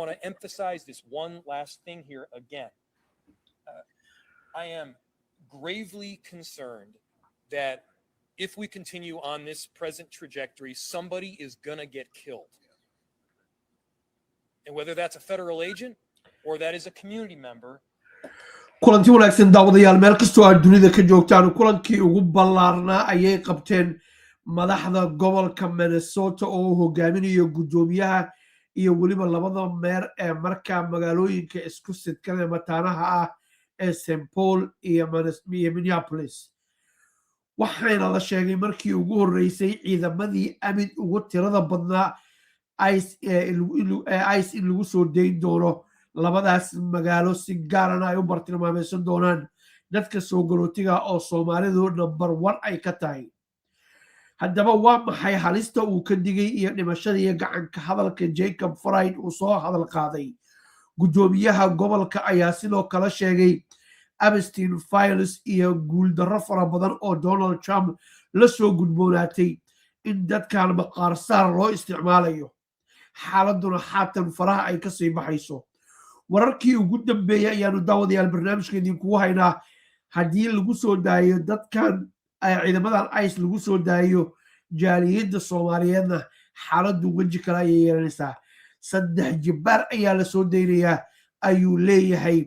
want to emphasize this one last thing here again. I am gravely concerned that if we continue on this present trajectory, somebody is going to get killed. And whether that's a federal agent or that is a community member. kulanti wanaagsan daawadayaal meel kastoo aad dunida ka joogtaan kulankii ugu ballaarnaa ayay qabteen madaxda gobolka Minnesota oo hogaaminayo gudoomiyaha iyo waliba labada meer ee markaa magaalooyinka isku sidkana mataanaha ah ee St. Paul iyo Minneapolis waxayna la sheegay markii ugu horeysay ciidamadii amid ugu tirada badnaa ICE in lagu soo deyn doono labadaas magaalo si gaarana ay u bartilmaameedsan doonaan dadka soo galootiga oo Soomaalidu number 1 ay ka tahay haddaba waa maxay halista uu ka digay iyo dhimashada iyo gacanka hadalka Jacob Fried uu soo hadal qaaday gudoomiyaha gobolka ayaa sidoo kale sheegay Epstein files iyo guuldarro fara badan oo Donald Trump la soo gudboonaatay in dadkan maqaar saar loo isticmaalayo xaaladuna haatan faraha ay ka sii baxayso wararkii ugu dambeeyay ayaanu daawadayaal barnaamijkeedii kugu haynaa haddii lagu soo daayo dadkan ciidamadan ICE lagu soo daayo jaaliyadda Soomaaliyeedna xaaladdu waji kale ayay yeelanaysaa 3 jibaar ayaa la soo daynayaa ayuu leeyahay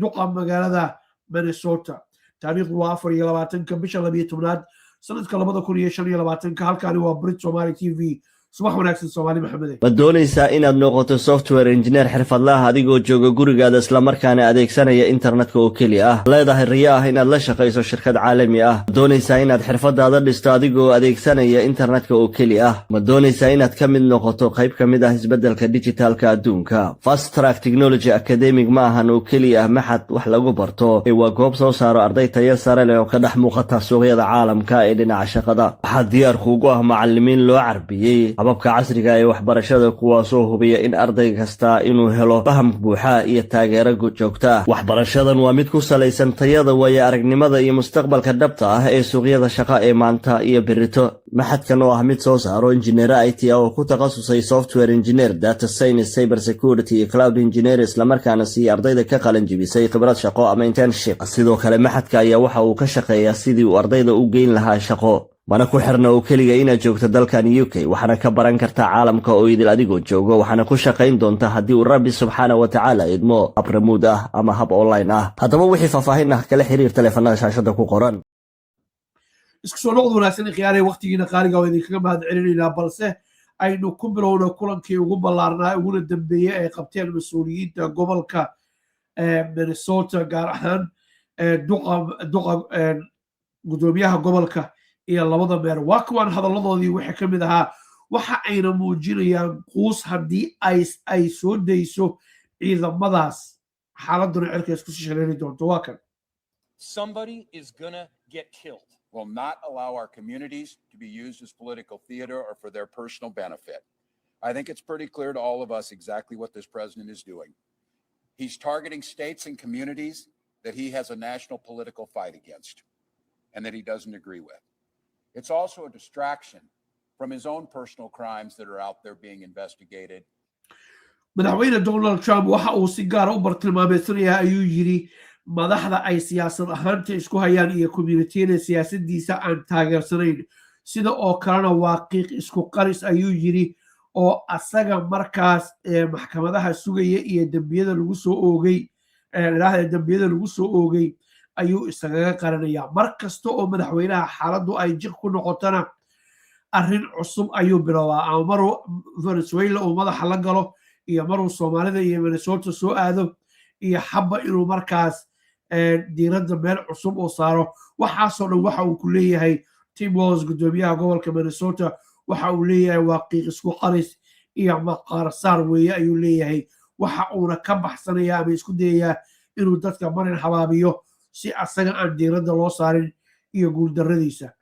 duqa magaalada Minnesota taariikhdu waa 24 bisha 12 sanadka 2025 halkaani waa Brit Somali TV subax wanaagsan Soomaali Maxamed ma doonaysaa inaad noqoto software engineer xirfadlaha adigoo jooga gurigaada isla markaana adeegsanaya internetka oo kaliya ah leedahay riyo ah inaad la shaqayso shirkad caalami ah ma doonaysaa inaad xirfadaada dhisto adigoo adeegsanaya internetka oo kaliya ah ma doonaysaa inaad ka mid noqoto qayb ka mid ah isbeddelka digitalka adduunka Fast Track Technology Academic ma ahan oo kaliya ah maxad wax lagu barto ee waa goob soo saaro arday tayo sare leh oo ka dhex muuqata suuqyada caalamka ee dhinaca shaqada waxaa diyaar kuugu ah macallimiin loo carbiyey hababka casriga ee waxbarashada kuwaasoo hubiya in arday kasta inuu helo faham buuxa iyo taageero joogto ah waxbarashadan waa mid ku salaysan tayada waayo aragnimada iyo mustaqbalka dhabta ah ee suuqyada shaqo ee maanta iyo berrito maxadkan oo ah mid soo saaro injineer IT oo ku takhasusay software engineer data science cyber security iyo cloud engineer isla markaana si ardayda ka qalin jibisay khibrad shaqo ama internship sidoo kale maxadka ayaa waxa uu ka shaqeeyaa sidii uu ardayda u geyn lahaa shaqo mana ku xirna oo kaliya inaad joogto dalkan UK waxaana ka baran kartaa caalamka oo idil adigoo joogo waxaana ku shaqayn doonta haddii uu Rabbi subxaanahu wa ta'ala idmo hab remote ah ama hab online ah haddaba wixii faahfaahin ah kala xiriir taleefanada shaashada ku qoran isku soo noqod wanaagsan khiyaarey waqtigiina qaaliga oo idinkaga mahad celinaynaa balse aynu ku bilowno kulankii ugu ballaarnaa uguna dambeeyay ay qabteen mas'uuliyiinta gobolka Minnesota gaar ahaan duqa gudoomiyaha gobolka iyo labada meer waa kuwan hadalladoodii waxa ka mid ahaa waxa ayna muujinayaan quus haddii ay soo dayso ciidamadaas xaaladuna cirka isku sii shaqeyn doonto waa kan somebody is gonna get killed will not allow our communities to be used as political theater or for their personal benefit. I think it's pretty clear to all of us exactly what this president is doing. He's targeting states and communities that he has a national political fight against and that he doesn't agree with. It's also a distraction from his own personal crimes that are out there being investigated. madaxweyne Donald Trump waxa uu si gaar ah u bartilmaameedsanaya ayuu yiri madaxda ay siyaasad ahaanta isku hayaan iyo community-da siyaasadiisa aan taageersanayn sida oo kalena waaqiiq isku qaris ayuu yiri oo asaga markaas maxkamadaha sugaya iyo dambiyada lagu soo oogay ayuu isaga qaranaya markasta oo madaxweynaha xaaladdu ay jiq ku noqotana arrin cusub ayuu bilaabaa ama maruu Venezuela oo madaxa la galo iyo maruu Soomaalida iyo Minnesota soo aado iyo xabba inuu markaas diiradda meel cusub oo saaro waxaasoo dhan waxa uu ku leeyahay Tim Walz gudoomiyaha gobolka Minnesota waxa uu leeyahay waaqiiq isku qaris iyo maqaar saar weeye ayuu leeyahay waxa uuna ka baxsanaya ama isku dayayaa inuu dadka marin habaabiyo si asaga aan diiradda loo saarin iyo guuldarradiisa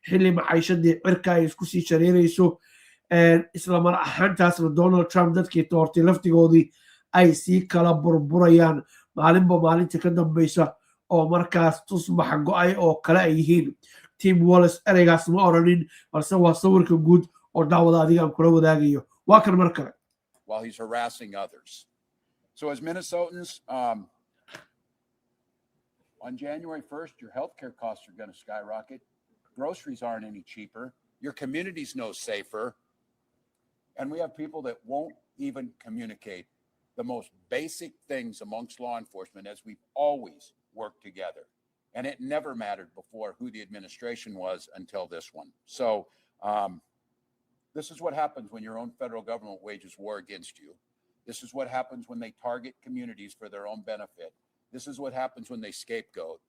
xilli maciishadii cirka ay isku sii shareerayso isla mar ahaantaasna Donald Trump dadkii doortay laftigoodii ay sii kala burburayaan maalinba maalinta ka dambaysa oo markaas tusbax go'ay oo kale ay yihiin Tim Walz ereygaas ma oranin balse waa sawirka guud oo daawada adiga aan kula wadaagayo waa kan mar kale while he's harassing others So as Minnesotans, on January 1st, your healthcare costs are going to skyrocket. Groceries aren't any cheaper. Your community's no safer. And we have people that won't even communicate the most basic things amongst law enforcement, as we've always worked together. And it never mattered before who the administration was until this one. So this is what happens when your own federal government wages war against you. This is what happens when they target communities for their own benefit. This is what happens when they scapegoat.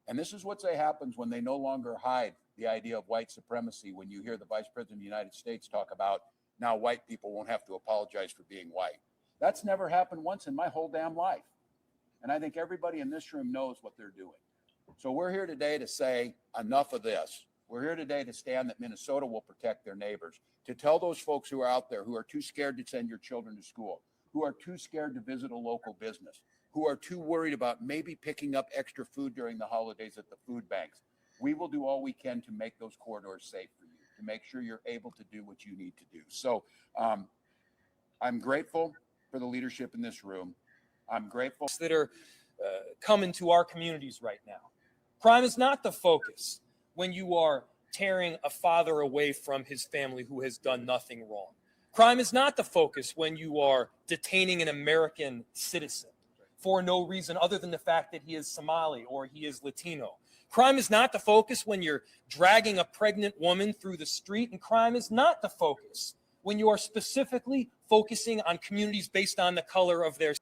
And this is what happens when they no longer hide the idea of white supremacy. When you hear the Vice President of the United States talk about now white people won't have to apologize for being white. That's never happened once in my whole damn life. And I think everybody in this room knows what they're doing. So we're here today to say enough of this. We're here today to stand that Minnesota will protect their neighbors, to tell those folks who are out there who are too scared to send your children to school, who are too scared to visit a local business, who are too worried about maybe picking up extra food during the holidays at the food banks. We will do all we can to make those corridors safe for you, to make sure you're able to do what you need to do. So I'm grateful for the leadership in this room. I'm grateful that are coming to our communities right now. Crime is not the focus when you are tearing a father away from his family who has done nothing wrong. Crime is not the focus when you are detaining an American citizen for no reason other than the fact that he is Somali or he is Latino. Crime is not the focus when you're dragging a pregnant woman through the street, and crime is not the focus when you are specifically focusing on communities based on the color of their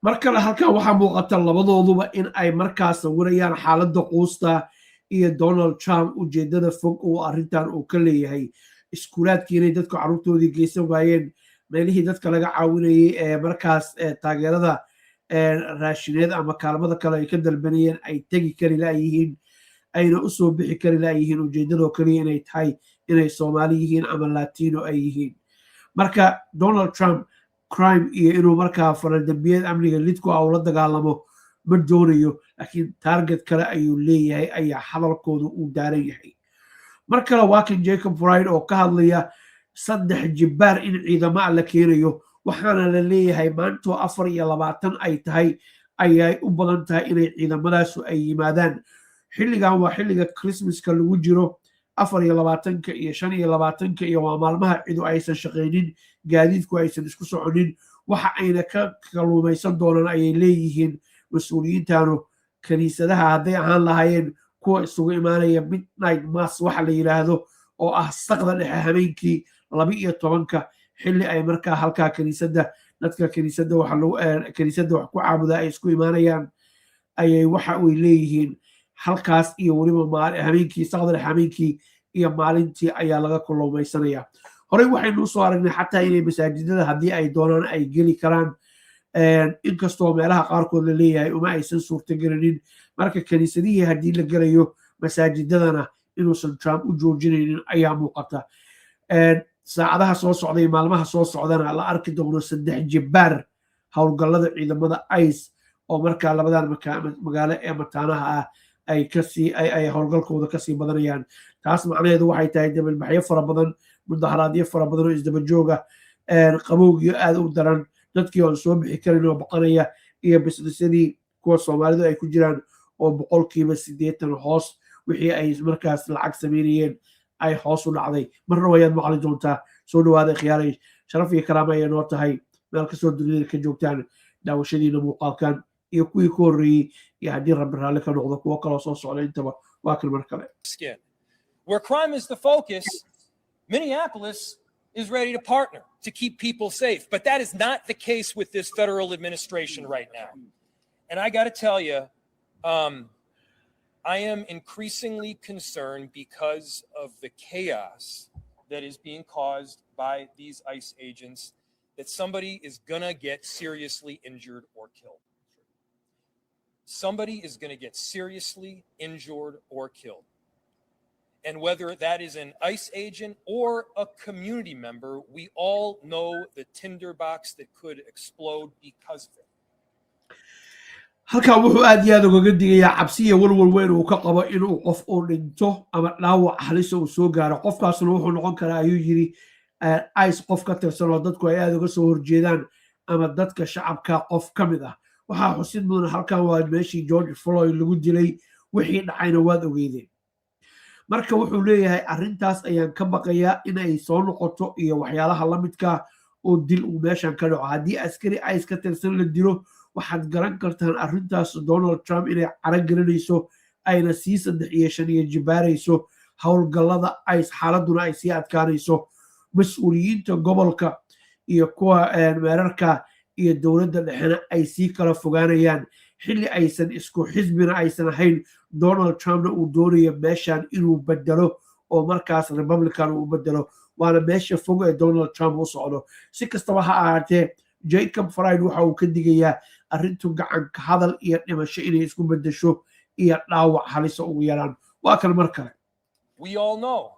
markale halkan waxaa muuqata labadooduba in ay markaas sawirayaan xaaladda quusta iyo Donald Trump ujeedada fog oo arrintan uu ka leeyahay iskuulaadkii inay dadku carruurtoodii geysan waayeen meelihii dadka laga caawinayay ee markaas taageerada raashineed ama kaalmada kale ay ka dalbanayeen ay tegi kari laayihiin ayna u soo bixi kari laayihiin ujeedadoo kaliya inay tahay inay Soomaali yihiin ama Latino ay yihiin marka Donald Trump crime iyo inuu markaa faradambiyada amniga lidku ah la dagaalamo ma doonayo laakiin target kale ayuu leeyahay ayaa hadalkooda uu daaran yahay mar kale waa kan Jacob Fried oo ka hadlaya 3 jibbaar in ciidamo la keenayo waxaana la leeyahay maanto 24 ay tahay ayay u badan tahay inay ciidamadaas ay yimaadaan xilligan waa xilliga Christmaska lagu jiro 24 iyo 25 iyo waa maalmaha ciidu aysan shaqeynin gaadiidku aysan isku soconin waxa ayna ka kaluumaysan doonaan ayay leeyihiin mas'uuliyiintanu kaniisadaha hadday ahaan lahaayeen kuwa isugu imaanaya midnight mass waxa la yiraahdo oo ah saqda dhexe habeenkii 12 xilli ay markaa halkaa kaniisada dadka kaniisada waxa lagu kaniisada wax ku caabudaa ay isku imaanayaan ayay waxa ay leeyihiin halkaas iyo waliba habeenkii saqda dhexe habeenkii iyo maalintii ayaa laga kaluumaysanaya horey waxaynu soo aragnay xataa inay masaajidada haddii ay doonaan ay geli karaan inkastoo meelaha qaarkood la leeyahay uma aysan suurtagelinin marka kaniisadihii haddii la gelayo masaajidadana inuusan Trump u joojinaynin ayaa muuqata saacadaha soo socday maalmaha soo socdana la arki doono 3 jibbaar howlgallada ciidamada ICE oo markaa labadan magaalo ee mataanaha ah ay howlgalkooda kasii badanayaan taas macnaheedu waxay tahay dabalbaxyo fara badan mudaharaadyo fara badan oo isdaba jooga qabowgiyo aad u daran dadkii oo soo bixi karin oo baqanaya iyo businessadii kuwa Soomaalidu ay ku jiraan oo 80% hoos wixii ay markaas lacag sameeyeen ay hoos u dhacday marna wayaad maqli doontaa soo dhawaada khiyaaray sharaf iyo karaama ay noo tahay meel ka soo dunida ka joogtaan daawashadiina muuqaalkan iyo kuwii ku horreeyay iyo haddii rabbi raalli ka noqdo kuwa kaloo soo socda intaba waa kan mar kale where crime is the focus Minneapolis is ready to partner to keep people safe. But that is not the case with this federal administration right now. And I got to tell you, I am increasingly concerned because of the chaos that is being caused by these ICE agents that somebody is going to get seriously injured or killed. Somebody is going to get seriously injured or killed. And whether that is an ICE agent or a community member, we all know the tinderbox that could explode because of it. halkaa wuxuu aad iyo aad ugaga digayaa cabsiya walwal weyn uu ka qabo inuu qof uu dhinto ama dhaawac halis uu soo gaaro qofkaasna wuxuu noqon karaa ayuu yiri ICE qof ka tirsan oo dadku ay aad uga soo horjeedaan ama dadka shacabka qof ka mid ah waxaa xusid mudan halkan waa meeshii George Floyd lagu dilay wixii dhacayna waad ogeydeen marka wuxuu leeyahay arrintaas ayaan ka baqayaa inay soo noqoto iyo waxyaalaha la midka oo dil uu meeshan ka dhaco haddii askari ICE ka tirsan la dilo waxaad garan kartaan arrintaas Donald Trump inay caragelinayso ayna sii 3 iyo 5 iyo jibaarayso howlgallada ICE xaaladuna ay sii adkaanayso mas'uuliyiinta gobolka iyo kuwa meerarka iyo dowladda dhexena ay sii kala fogaanayaan xilli aysan isku xisbina aysan ahayn Donald Trumpna uu doonayo meeshan inuu bedelo oo markaas Republican uu bedelo waana meesha fog ee Donald Trump u socdo si kastaba ha ahaatee Jacob Fried waxa uu ka digayaa arrintu gacan ka hadal iyo dhimasho inay isku bedesho iyo dhaawac halisa ugu yaraan waa kan mar kale We all know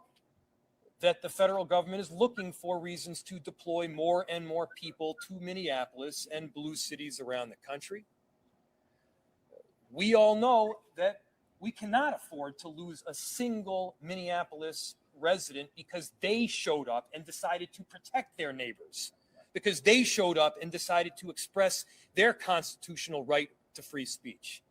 that the federal government is looking for reasons to deploy more and more people to Minneapolis and blue cities around the country. We all know that we cannot afford to lose a single Minneapolis resident because they showed up and decided to protect their neighbors, because they showed up and decided to express their constitutional right to free speech.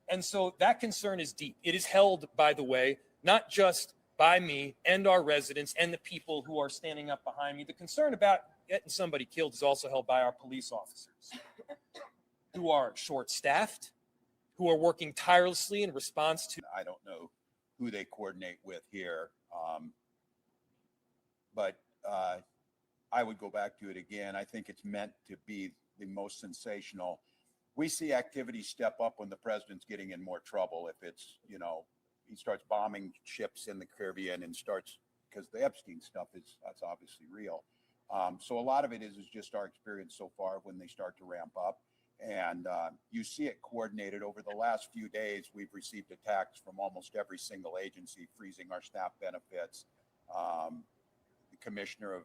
And so that concern is deep. It is held, by the way, not just by me and our residents and the people who are standing up behind me. The concern about getting somebody killed is also held by our police officers who are short-staffed, who are working tirelessly in response to. I don't know who they coordinate with here, but I would go back to it again. I think it's meant to be the most sensational. We see activity step up when the president's getting in more trouble. If it's, you know, he starts bombing ships in the Caribbean and starts, because the Epstein stuff that's obviously real. So a lot of it is just our experience so far when they start to ramp up. And you see it coordinated over the last few days. We've received attacks from almost every single agency, freezing our staff benefits. The commissioner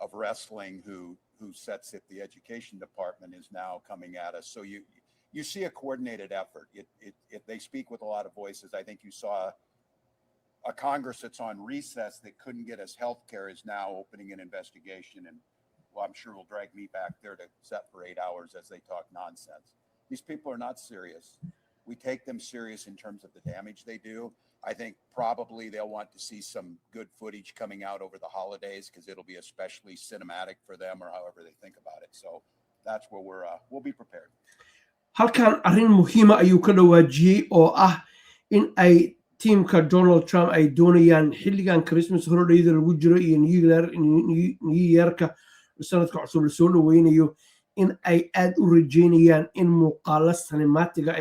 of wrestling who sets at the education department is now coming at us. So you see a coordinated effort. If they speak with a lot of voices, I think you saw a Congress that's on recess that couldn't get us health care is now opening an investigation. And well, I'm sure will drag me back there to sit for 8 hours as they talk nonsense. These people are not serious. We take them serious in terms of the damage they do. I think probably they'll want to see some good footage coming out over the holidays because it'll be especially cinematic for them or however they think about it. So that's where we'll be prepared. halkan arrin muhiima ayuu ka dhawaajiyey oo ah in ay tiimka Donald Trump ay doonayaan xilligan Christmas holiday-da lagu jiro iyo New Year-ka sanadka cusub la soo dhaweynayo in ay aad u rajeynayaan in muuqaalo cinematiga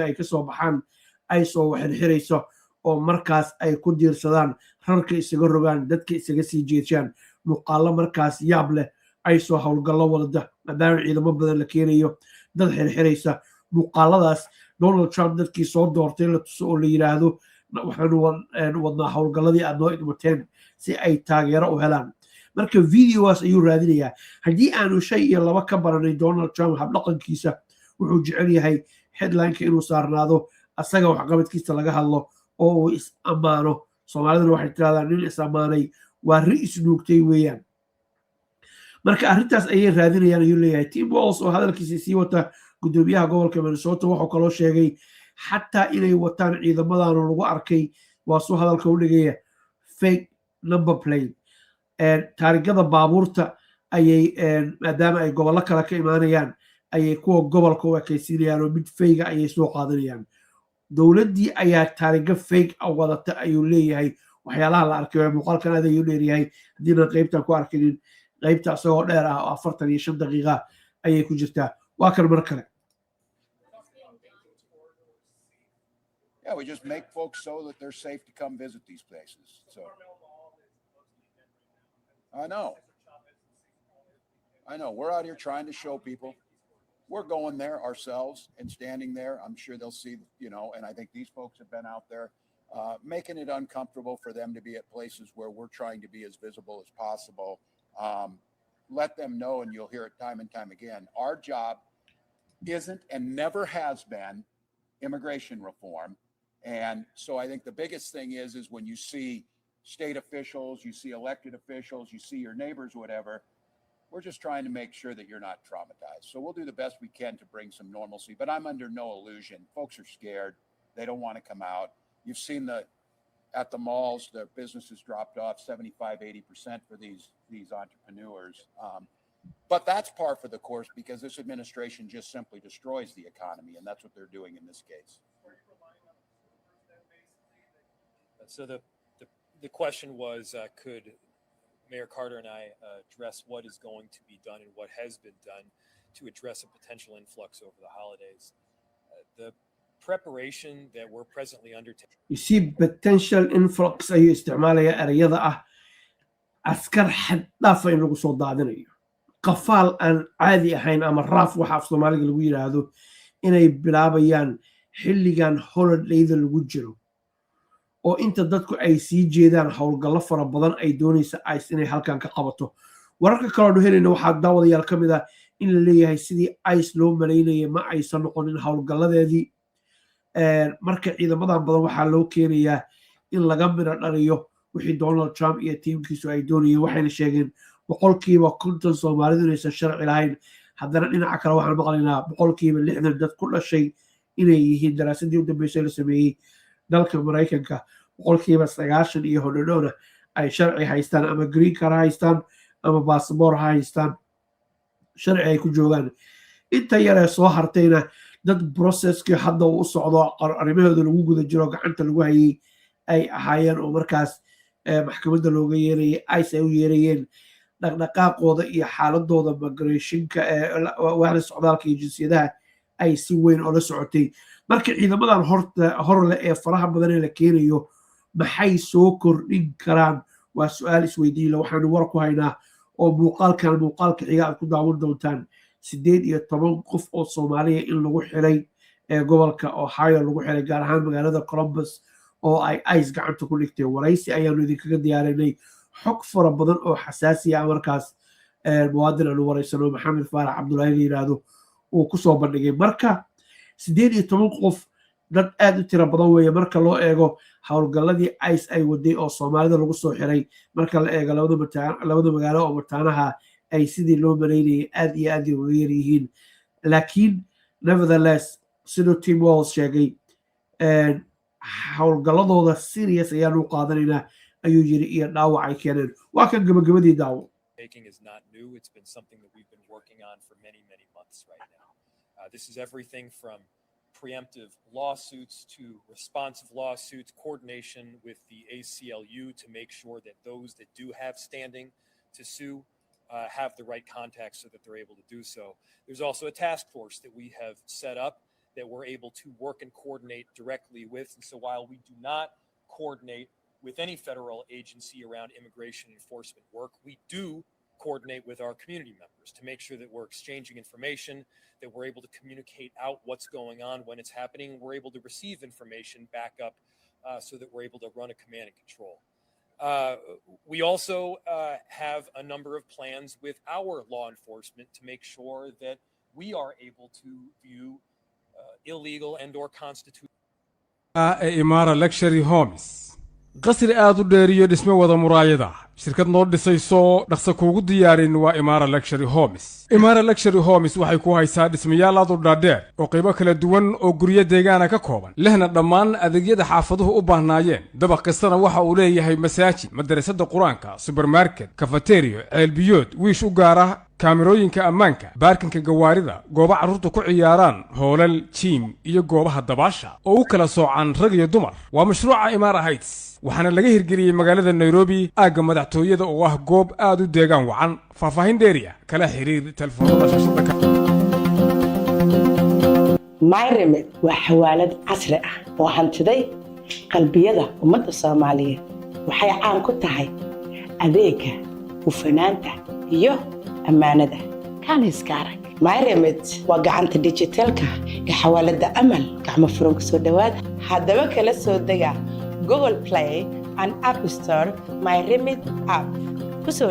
ay ka soo baxaan ay soo waxirxirayso oo markaas ay ku diirsadaan rarka isaga rogaan dadka isaga sii jeediyaan muuqaalo markaas yaab leh ay soo howlgallo wadada maadaama ciidamo badan la keenayo dad xirxiraysa muuqaaladaas Donald Trump dadkii soo doortay la tuso oo la yiraahdo waxaanu wadnaa howlgalladii aad noo idmateen si ay taageero u helaan marka videowaas ayuu raadinayaa haddii aanu shay iyo laba ka baranay Donald Trump habdhaqankiisa wuxuu jecel yahay headline-ka inuu saarnaado asaga waxqabadkiisa laga hadlo oo uu is ammaano Soomaaliduna waxay tirahdaan nin is ammaanay waa ri isnuugtay weeyaan marka arrintaas ayay raadinayaan ayuu leeyahay Tim Walz oo hadalkiisa sii wata gudoomiyaha gobolka Minnesota wuxuu kaloo sheegay xataa inay wataan ciidamadan lagu arkay waa soo hadalka u dhigaya fake number plate taarigada baabuurta ayay maadaama ay gobollo kale ka imaanayaan ayay kuwa gobolka u ekaysiinayaan oo mid fayga ayay soo qaadanayaan dowladdii ayaa taariga fake wadata ayuu leeyahay waxyaalaha la arkay muuqaalkan aad ayuu leeyahay haddiina qaybtan ku arkinin qaybta asagoo dheer ah oo 45 daqiiqa ayay ku jirtaa waa kan mar kale Yeah, we just make folks so that they're safe to come visit these places. So I know. We're out here trying to show people. We're going there ourselves and standing there. I'm sure they'll see, you know, and I think these folks have been out there making it uncomfortable for them to be at places where we're trying to be as visible as possible. Let them know, and you'll hear it time and time again. Our job isn't and never has been immigration reform. And so I think the biggest thing is when you see state officials, you see elected officials, you see your neighbors, whatever, We're just trying to make sure that you're not traumatized. So we'll do the best we can to bring some normalcy, but I'm under no illusion. Folks are scared. They don't want to come out. You've seen at the malls, the businesses dropped off 75, 80% for these entrepreneurs. But that's par for the course because this administration just simply destroys the economy, and that's what they're doing in this case. So the question was, could Mayor Carter and I address what is going to be done and what has been done to address a potential influx over the holidays? The preparation that we're presently undertaking. You see potential influx ayuu isticmaalaya ereyada ah askar xad dhaaf in lagu soo daadinayo qafaal aan caadi ahayn ama raaf waxa af Soomaaliga lagu yiraahdo inay bilaabayaan xilligan holidayda lagu jiro oo inta dadku ay sii jeedaan howlgallo fara badan ay doonaysa ICE inay halkan ka qabato wararka kale oo helayna waxa daawadayaal kamid ah in la leeyahay sidii ICE loo maleynayay ma aysan noqonin howlgalladeedii marka ciidamadan badan waxaa loo keenayaa in laga midho dhaliyo wixii Donald Trump iyo tiimkiisu ay doonayeen waxayna sheegeen boqolkiiba 50 Soomaalidu inaysan sharci lahayn haddana dhinaca kale waxaan maqlaynaa boqolkiiba 60 dad ku dhashay inay yihiin daraasadii u dambeysay la sameeyey dalka Mareykanka boqolkiiba 90 iyo hodhodhowna ay sharci haystaan ama green card haystaan ama passport haystaan sharci ay ku joogaan inta yar ee soo hartayna dad processkii hadda uu socdo arrimahooda lagu guda jiro gacanta lagu hayay ay ahaayeen oo markaas maxkamadda looga yeerayay ICE ay u yeerayeen dhaqdhaqaaqooda iyo xaaladooda migrationka waaxda socdaalka iyo jinsiyadaha ay si weyn oo la socotay marka ciidamadan horle ee faraha badan ee la keenayo maxay soo kordhin karaan waa su'aal isweydiin la waxaanu war ku haynaa oo muuqaalka xiga aad ku daawan doontaan 18 qof oo Soomaaliya in lagu xiray gobolka Ohio lagu xiray gaar ahaan magaalada Columbus oo ay ICE gacanta ku dhigtay waraysi ayaanu idinkaga diyaarinay xog fara badan oo xasaasi ah markaas muwaadin aanu waraysano Maxamed Faarax Cabdullaahi la yiraahdo uu ku soo bandhigay marka 18 qof dad aad u tiro badan weeye marka loo eego howlgalladii ICE ay waday oo Soomaalida lagu soo xiray marka la eego labada magaalo oo mataanaha ay sidii loo maleynayay aad iyo aad ugu yar yihiin laakiin nevertheless sidoo Tim Walz sheegay howlgalladooda serious ayaanu qaadanaynaa ayuu yiri iyo dhaawac ay keeneen waa kan gabagabadii daawo Taking is not new. It's been something that we've been working on for many, many months right now. This is everything from preemptive lawsuits to responsive lawsuits, coordination with the ACLU to make sure that those that do have standing to sue have the right contacts so that they're able to do so. There's also a task force that we have set up that we're able to work and coordinate directly with. And so while we do not coordinate with any federal agency around immigration enforcement work, we do coordinate with our community members to make sure that we're exchanging information, that we're able to communicate out what's going on when it's happening, and we're able to receive information back up so that we're able to run a command and control. We also have a number of plans with our law enforcement to make sure that we are able to view illegal and or constitutional Imara Luxury Homes qasri aad u dheeriyo dhisme wada muraayada shirkad noo dhisayso dhaqso kuugu diyaarin waa Imara Luxury Homes Imara Luxury Homes waxay ku haysaa dhismayaal aad u dhaadheer oo qaybo kala duwan oo guryo deegaana ka kooban lehna dhammaan adeegyada xaafaduhu u baahnaayeen dabaq kastana waxa uu leeyahay masaajid madrasada quraanka supermarket cafeteria ceelbiyood wiish u gaara kaamirooyinka ammaanka baarkinka gawaarida goobo carruurtu ku ciyaaraan hoolal jiim iyo goobaha dabaasha oo u kala soocan rag iyo dumar waa mashruuca Imara Heights waxaana laga hirgeliyey magaalada Nairobi aagga madaxtooyada oo ah goob aad u deegaan wacan faahfaahin dheeriya kala xiriir telefoonada shashada MyRemit waa xawaalad casri ah oo hantiday qalbiyada ummadda Soomaaliyeed waxay caan ku tahay adeegga hufanaanta iyo ammaanada kan iskaarak MyRemit waa gacanta digitalka ee xawaalada amal gacmo furan ku soo dhawaada haddaba kala soo dega Google Play and App Store MyRemit app ku soo